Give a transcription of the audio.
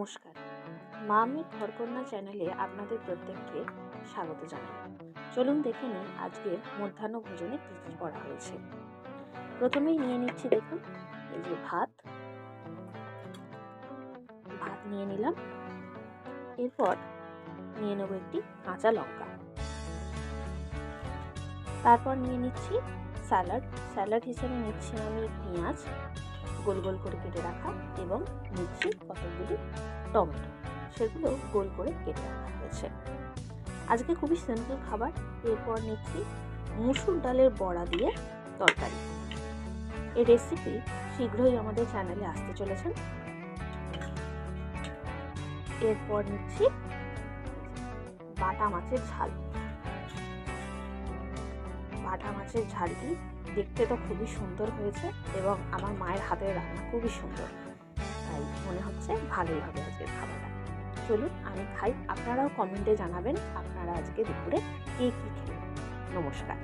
নমস্কার, মা আমি ঘরকন্যা চ্যানেলে আপনাদের প্রত্যেককে স্বাগত জানাই। চলুন দেখে নিই আজকে মধ্যাহ্ন ভোজনে কী কী করা হয়েছে। প্রথমেই নিয়ে নিচ্ছি, দেখুন এই যে ভাত নিয়ে নিলাম। এরপর নিয়ে নেব একটি কাঁচা লঙ্কা। তারপর নিয়ে নিচ্ছি স্যালাড হিসেবে নিচ্ছি আমি পেঁয়াজ গোল গোল করে কেটে রাখা, এবং নিচ্ছি কতগুলি টমেটো, সেগুলো গোল করে কেটে রাখা হয়েছে। আজকে খুবই সিম্পল খাবার। এরপর নিচ্ছি মুসুর ডালের বড়া দিয়ে তরকারি। এই রেসিপি শীঘ্রই আমাদের চ্যানেলে আসতে চলেছেন। এরপর নিচ্ছি বাটা মাছের ঝাল। বাটা মাছের ঝালটি দেখতে তো খুবই সুন্দর হয়েছে, এবং আমার মায়ের হাতের রান্না খুবই সুন্দর, তাই মনে হচ্ছে ভালোই হবে আজকের খাবারটা। চলুন আমি খাই, আপনারাও কমেন্টে জানাবেন আপনারা আজকে দুপুরে কে কী খেলেন। নমস্কার।